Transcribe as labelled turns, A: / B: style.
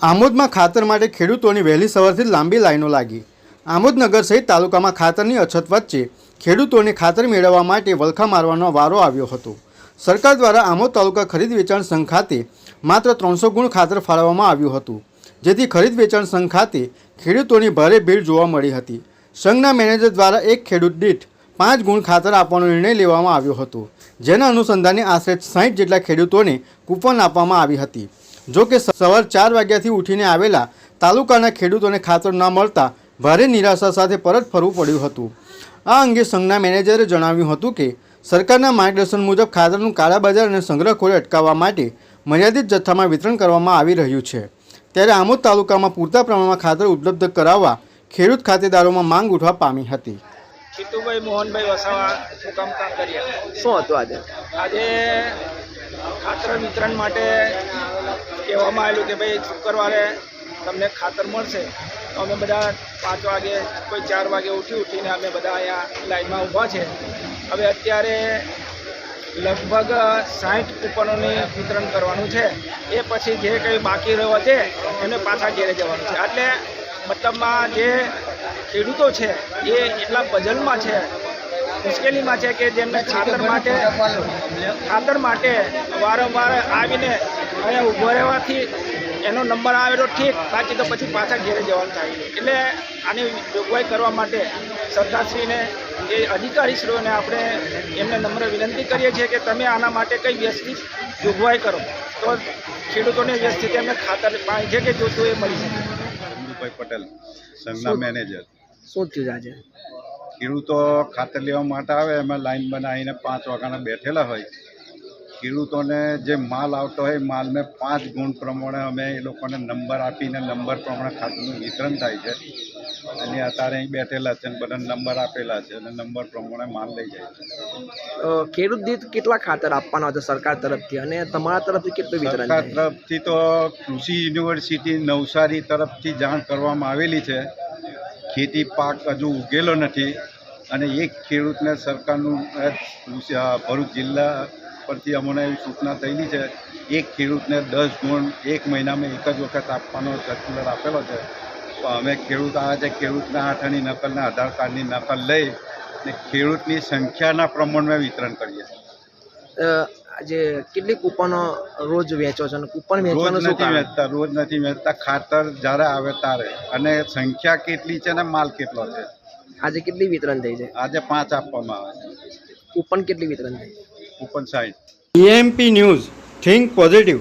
A: આમોદમાં ખાતર માટે ખેડૂતોની વહેલી સવારથી જ લાંબી લાઈનો લાગી। આમોદ નગર સહિત તાલુકામાં ખાતરની અછત વચ્ચે ખેડૂતોને ખાતર મેળવવા માટે વલખા મારવાનો વારો આવ્યો હતો। સરકાર દ્વારા આમોદ તાલુકા ખરીદ વેચાણ સંઘ ખાતે માત્ર 300 ગુણ ખાતર ફાળવવામાં આવ્યું હતું, જેથી ખરીદ વેચાણ સંઘ ખાતે ખેડૂતોની ભારે ભીડ જોવા મળી હતી। સંઘના મેનેજર દ્વારા એક ખેડૂત દીઠ 5 ગુણ ખાતર આપવાનો નિર્ણય લેવામાં આવ્યો હતો, જેના અનુસંધાને આશરે 60 જેટલા ખેડૂતોને કૂપન આપવામાં આવી હતી। જો કે સવાર 4 વાગ્યાથી ઉઠીને આવેલા તાલુકાના ખેડૂતોને ખાતર ન મળતા ભારે નિરાશા સાથે પરત ફરવું પડ્યું હતું। આ અંગે સંઘના મેનેજરે જણાવ્યું હતું કે સરકારના માર્ગદર્શન મુજબ ખાતરનું કાળાબજાર અને સંગ્રહખોરી અટકાવવા માટે મર્યાદિત જથ્થામાં વિતરણ કરવામાં આવી રહ્યું છે, ત્યારે આમોદ તાલુકામાં પૂરતા પ્રમાણમાં ખાતર ઉપલબ્ધ કરાવવા ખેડૂત ખાતેદારોમાં માંગ ઉઠવા પામી હતી।
B: જીતુભાઈ મોહનભાઈ વસાવા મુકામ કાંકરિયા।
C: શું હતું આજે
B: ખાતર વિતરણ માટે કહેવામાં આવેલું કે ભાઈ શુક્રવારે તમને ખાતર મળશે, તો અમે બધા 5 વાગે કોઈ 4 વાગે ઉઠીને અમે બધા અહીંયા લાઈનમાં ઊભા છે। હવે અત્યારે લગભગ 60 કૂપનોની વિતરણ કરવાનું છે, એ પછી જે કંઈ બાકી રહ્યો છે એને પાછા ઘેરે જવાનું છે। એટલે મતલબમાં જે ખેડૂતો છે એ એટલા પઝલમાં છે, મુશ્કેલીમાં છે કે જેમને ખાતર માટે વારંવાર આવીને અહીંયા ઊભો રહેવાથી એનો નંબર આવે તો ઠીક, બાકી તો પછી પાછા ઘેરે જવાનું થાય। એટલે આની જોગવાઈ કરવા માટે સરકારશ્રીને એ અધિકારીશ્રીઓને આપણે એમને નમ્ર વિનંતી કરીએ છીએ કે તમે આના માટે કંઈ વ્યવસ્થિત જોગવાઈ કરો તો ખેડૂતોને વ્યવસ્થિત એમને ખાતર પાણી જે કે જોતું એ મળી શકે।
D: ચંદુભાઈ પટેલ, સંઘના મેનેજર।
C: શું થયું આજે?
D: ખેડૂતો ખાતર લેવા માટે આવે, એમાં લાઈન બનાવીને 5 વાગ્યાના બેઠેલા હોય। ખેડૂતોને જે માલ આવતો હોય માલને 5 ગુણ પ્રમાણે અમે એ લોકોને નંબર આપીને નંબર પ્રમાણે ખાતરનું વિતરણ થાય છે, અને અત્યારે અહીં બેઠેલા છે અને બધા નંબર આપેલા છે અને નંબર પ્રમાણે માલ લઈ જાય છે।
C: ખેડૂત દીઠ કેટલા ખાતર આપવાના હતા સરકાર તરફથી, અને તમારા તરફથી કેટલું વિતરણ
D: સરકાર
C: થાય?
D: તરફથી તો કૃષિ યુનિવર્સિટી નવસારી તરફથી જાણ કરવામાં આવેલી છે। ખેતી પાક હજુ ઉગેલો નથી, અને એક ખેડૂતને સરકારનું ભરૂચ જિલ્લા પરથી અમને એવી સૂચના થયેલી છે, એક ખેડૂતને 10 ગુણ 1 મહિનામાં એક જ વખત આપવાનો સર્ક્યુલર આપેલો છે। તો અમે ખેડૂત આવ્યા છે, ખેડૂતના આઠાની નકલના આધાર કાર્ડની નકલ લઈ અને ખેડૂતની સંખ્યાના પ્રમાણમાં વિતરણ કરીએ છીએ।
C: આજે કેટલી કૂપનો રોજ વેચો છો, અને કૂપન
D: રોજ
C: વેચવાનું શું
D: નથી
C: કારણ?
D: વેચતા, રોજ નથી વેચતા, ખાતર જ્યારે આવે ત્યારે, અને સંખ્યા કેટલી છે ને માલ કેટલો છે।
C: આજે કેટલી વિતરણ થઈ છે?
D: આજે 5 આપવામાં આવે છે,
C: કૂપન કેટલી વિતરણ થઈ?
D: Coupon 60।
A: EMP news, think positive.